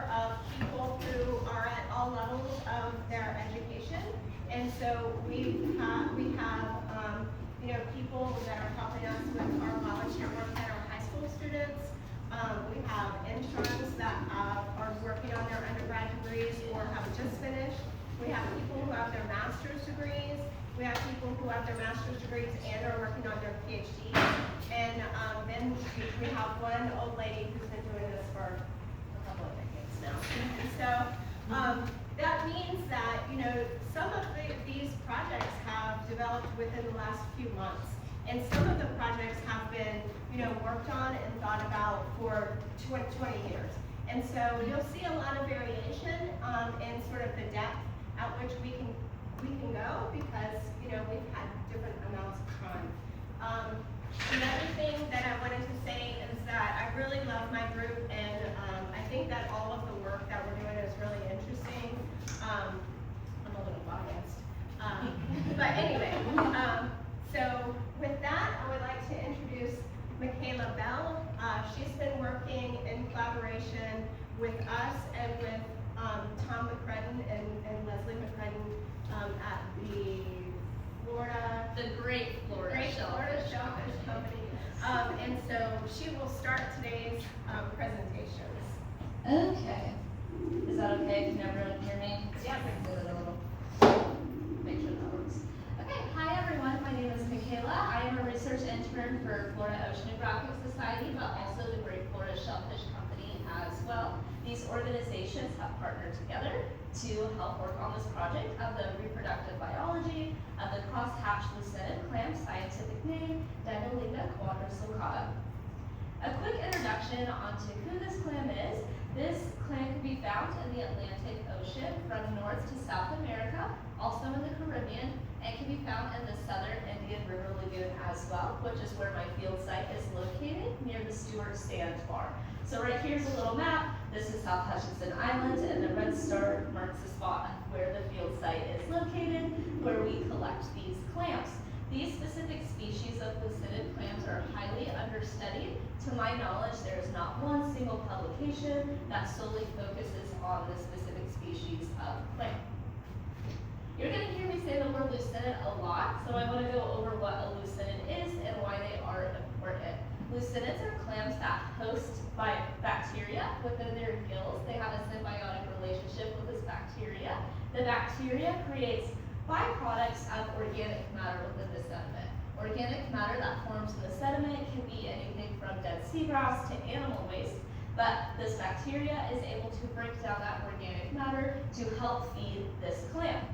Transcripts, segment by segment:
number of people who are at all levels of their education. And so we have people that are helping us with our volunteer work that are high school students. We have interns that are working on their undergrad degrees or have just finished. We have people who have their master's degrees. We have people who have their master's degrees and are working on their PhDs. And then we have one old lady who's been doing this for a couple of decades now. And so that means that, some of these projects have developed within the last few months. And some of the projects have been, worked on and thought about for 20 years. And so you'll see a lot of variation in sort of the depth at which we can go because, we've had different amounts of time. Another thing that I wanted to say is that I really love my group, and I think that all of the work that we're doing is really interesting. I'm a little biased. But anyway, so with that, I would like to introduce Mikayla Bell. She's been working in collaboration with us and with Tom McCredden and Leslie McCredden at the Great Florida Shellfish Company. And so she will start today's presentations. Okay. Is that okay? Can everyone hear me? Yeah. Make sure that works. Okay, hi everyone. My name is Mikayla. I am a research intern for Florida Oceanographic Society, but also the Great Florida Shellfish Company as well. These organizations have partnered together to help work on this project of the reproductive biology of the cross-hatched Lucinid clam, scientific name, Dinolita quadrisulcata. A quick introduction onto who this clam is. This clam can be found in the Atlantic Ocean from North to South America, also in the Caribbean, and can be found in the southern Indian River Lagoon as well, which is where my field site is located near the Stewart Sandbar. So right here's a little map. This is South Hutchinson Island, and the red star marks the spot where the field site is located, where we collect these clams. These specific species of Lucinid clams are highly understudied. To my knowledge, there is not one single publication that solely focuses on this specific species of clam. You're going to hear me say the word Lucinid a lot, so I want to go over what a Lucinid is and why they are important. Lucinids are clams that host bacteria within their gills. They have a symbiotic relationship with this bacteria. The bacteria creates byproducts of organic matter within the sediment. Organic matter that forms in the sediment can be anything from dead seagrass to animal waste, but this bacteria is able to break down that organic matter to help feed this clam.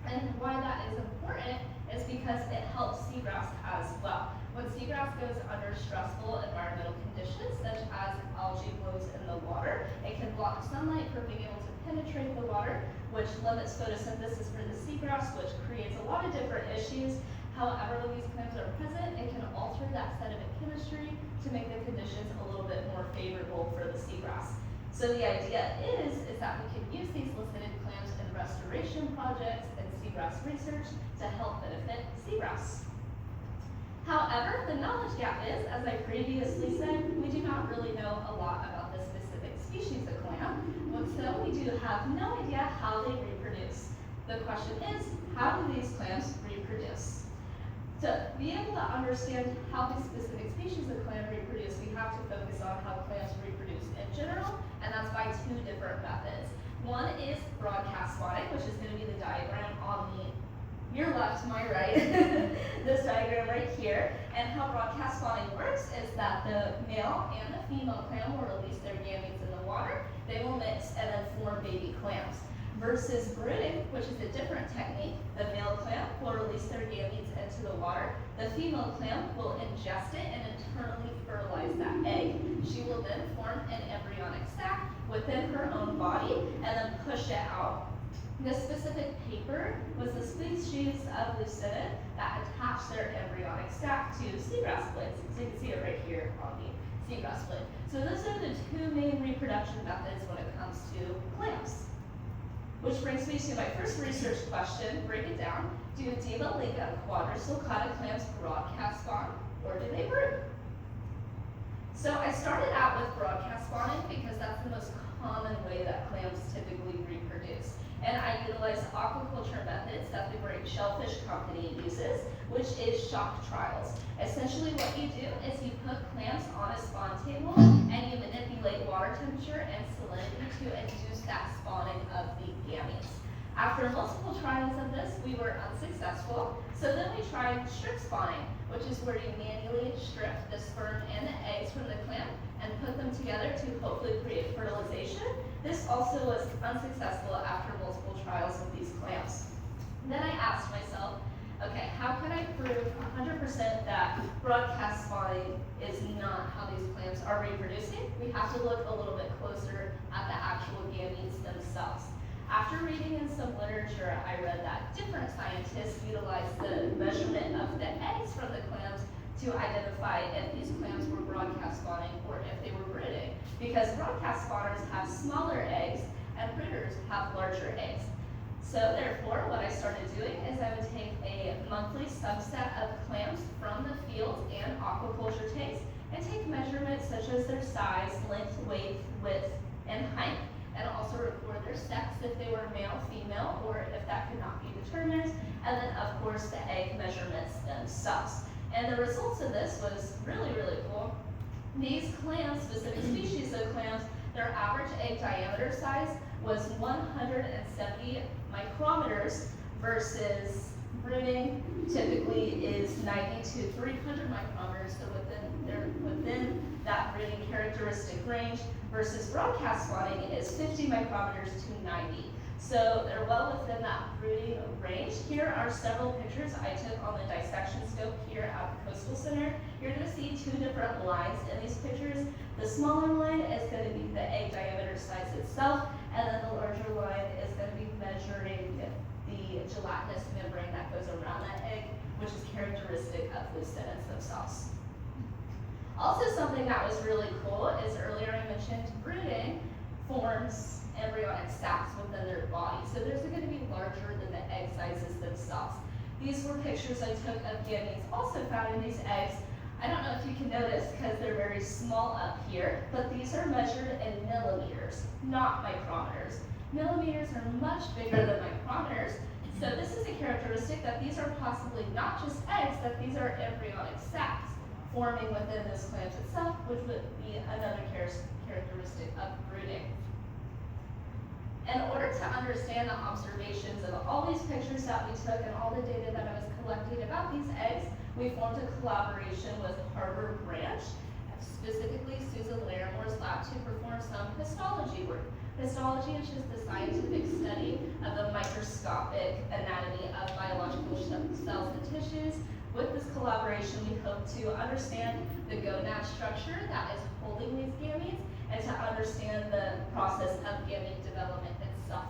And why that is important is because it helps seagrass as well. When seagrass goes under stressful environmental conditions, such as algae blooms in the water, it can block sunlight from being able to penetrate the water, which limits photosynthesis for the seagrass, which creates a lot of different issues. However, when these clams are present, it can alter that sediment chemistry to make the conditions a little bit more favorable for the seagrass. So the idea is that we can use these Lucinid clams in restoration projects and seagrass research to help benefit seagrass. However, the knowledge gap is, as I previously said, we do not really know a lot about this specific species of clam, so we do have no idea how they reproduce. The question is, how do these clams reproduce? To be able to understand how these specific species of clam reproduce, we have to focus on how clams reproduce in general, and that's by two different methods. One is broadcast spawning, which is going to be the diagram on your left, my right, this diagram right here. And how broadcast spawning works is that the male and the female clam will release their gametes in the water, they will mix and then form baby clams. Versus brooding, which is a different technique, the male clam will release their gametes into the water, the female clam will ingest it and internally fertilize that egg. She will then form an embryonic sac within her own body and then push it out. This specific paper was the species of Lucinid that attached their embryonic sac to seagrass blades. So you can see it right here on the seagrass blade. So those are the two main reproduction methods when it comes to clams. Which brings me to my first research question. Break it down. Do Dinolita quadrisulcata clams broadcast spawn or do they brood? So I started out with broadcast spawning because that's the most common way that clams typically reproduce. And I utilize aquaculture methods that the great shellfish company uses, which is shock trials. Essentially what you do is you put clams on a spawn table and you manipulate water temperature and salinity to induce that spawning of the gametes. After multiple trials of this, we were unsuccessful, so then we tried strip spawning, which is where you manually strip the sperm and the eggs from the clam and put them together to hopefully create fertilization. This also was unsuccessful after multiple trials with these clams. Then I asked myself, okay, how can I prove 100% that broadcast spawning is not how these clams are reproducing? We have to look a little bit closer at the actual gametes themselves. After reading in some literature, I read that different scientists utilize the measurement of the eggs from the clams to identify if these clams were broadcast spawning or if they were brooding. Because broadcast spawners have smaller eggs and brooders have larger eggs. So therefore, what I started doing is I would take a monthly subset of clams from the field and aquaculture tanks and take measurements such as their size, length, weight, width, and height, and also record their sex if they were male, female, or if that could not be determined, and then of course the egg measurements themselves. And the results of this was really, really cool. These clams, specific species of clams, their average egg diameter size was 170 micrometers versus brooding typically is 90 to 300 micrometers, so they're within that breeding characteristic range, versus broadcast spawning is 50 micrometers to 90. So they're well within that brooding range. Here are several pictures I took on the dissection scope here at the Coastal Center. You're going to see two different lines in these pictures. The smaller line is going to be the egg diameter size itself, and then the larger line is going to be measuring the gelatinous membrane that goes around that egg, which is characteristic of Lucinids themselves. Also, something that was really cool is earlier I mentioned brooding forms embryonic sacs within their body. So there's going to be larger than the egg sizes themselves. These were pictures I took of gametes also found in these eggs. I don't know if you can notice because they're very small up here, but these are measured in millimeters, not micrometers. Millimeters are much bigger than micrometers. So this is a characteristic that these are possibly not just eggs, that these are embryonic sacs forming within this clams itself, which would be another characteristic of brooding. In order to understand the observations of all these pictures that we took and all the data that I was collecting about these eggs, we formed a collaboration with Harvard Branch, specifically Susan Laramore's lab, to perform some histology work. Histology is just the scientific study of the microscopic anatomy of biological cells and tissues. With this collaboration, we hope to understand the gonad structure that is holding these gametes and to understand the process of gamete development itself.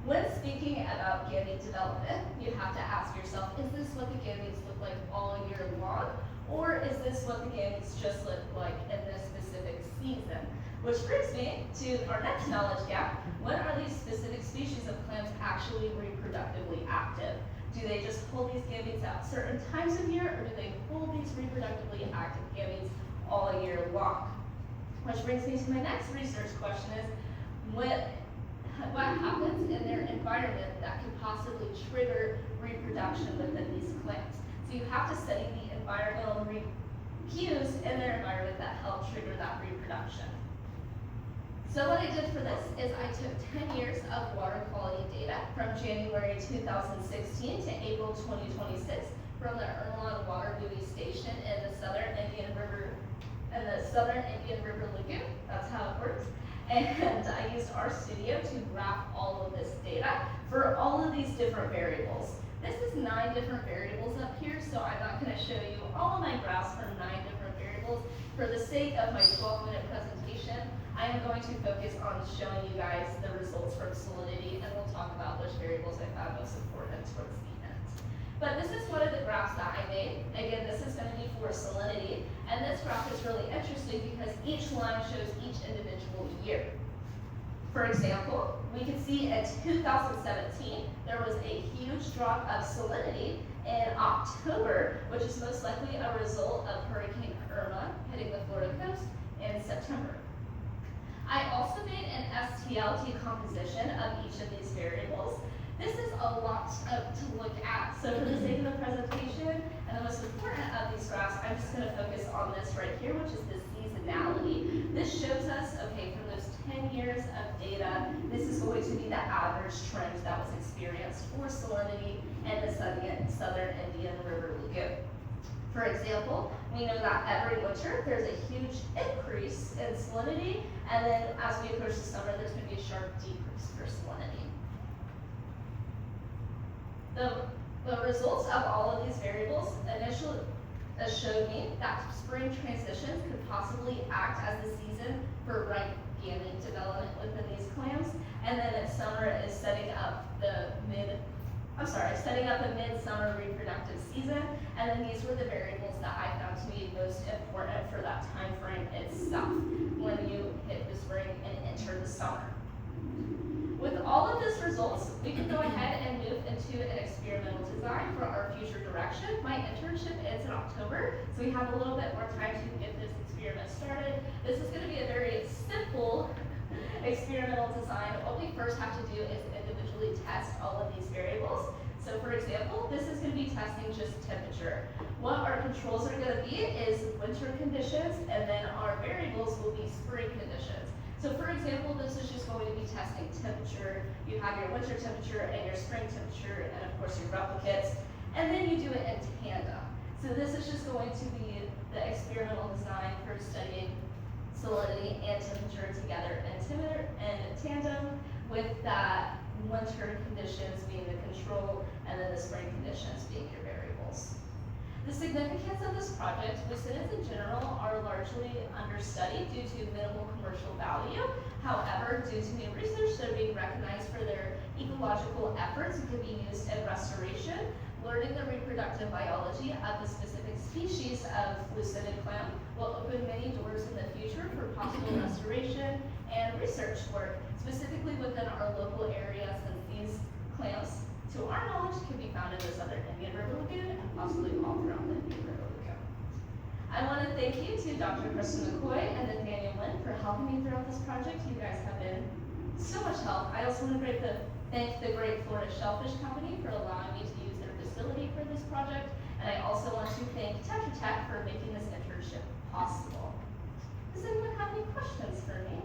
When speaking about gamete development, you have to ask yourself, is this what the gametes look like all year long? Or is this what the gametes just look like in this specific season? Which brings me to our next knowledge gap. When are these specific species of clams actually reproductively active? Do they just hold these gametes at certain times of year, or do they hold these reproductively active gametes all year long? Which brings me to my next research question is, what happens in their environment that could possibly trigger reproduction within these clams? So you have to study the environmental cues in their environment that help trigger that reproduction. So what I did for this is I took 10 years of water quality data from January 2016 to April 2026 from the Erlon Water Buoy Station in the Southern Indian River Lagoon. That's how it works. And I used RStudio to graph all of this data for all of these different variables. This is 9 different variables up here, so I'm not going to show you all of my graphs for 9 different variables. For the sake of my 12-minute presentation, I am going to focus on showing you guys the results from salinity, and we'll talk about which variables I found most important towards the end. But this is one of the graphs that I made. Again, this is going to be for salinity, and this graph is really interesting because each line shows each individual year. For example, we can see in 2017, there was a huge drop of salinity in October, which is most likely a result of Hurricane Irma hitting the Florida coast in September. I also made an STL decomposition of each of these variables. This is a lot to look at, so for the sake of the presentation and the most important of these graphs, I'm just going to focus on this right here, which is the seasonality. This shows us, okay, from those 10 years of data, this is going to be the average trend that was experienced for salinity in the southern Indian River Lagoon. For example, we know that every winter there's a huge increase in salinity, and then as we approach the summer, there's going to be a sharp decrease for salinity. The results of all of these variables initially showed me that spring transitions could possibly act as the season for ripe gamete development within these clams, and then if summer is setting up a midsummer reproductive season, and then these were the variables that I found to be most important for that time frame itself when you hit the spring and enter the summer. With all of these results, we can go ahead and move into an experimental design for our future direction. My internship ends in October, so we have a little bit more time to get this experiment started. This is going to be a very simple experimental design. What we first have to do is individually test all of these variables. So for example, this is going to be testing just temperature. What our controls are going to be is winter conditions, and then our variables will be spring conditions. So for example, this is just going to be testing temperature. You have your winter temperature and your spring temperature, and of course your replicates, and then you do it in tandem. So this is just going to be the experimental design for studying salinity and temperature together in tandem, with that winter conditions being the control, and then the spring conditions being your variables. The significance of this project, Lucinids in general are largely understudied due to minimal commercial value. However, due to new research, they're being recognized for their ecological efforts and can be used in restoration. Learning the reproductive biology of the specific species of Lucinid clam will open many doors in the future for possible restoration and research work, specifically within our local area, since these clams, to our knowledge, can be found in the southern Indian River Lagoon and possibly all throughout the Indian River Lagoon. I want to thank you to Dr. Kristen McCoy and Nathaniel Lynn for helping me throughout this project. You guys have been so much help. I also want to thank the Great Florida Shellfish Company for allowing me to use their facility for this project, and I also want to thank Tetra Tech for making this internship possible. Does anyone have any questions for me?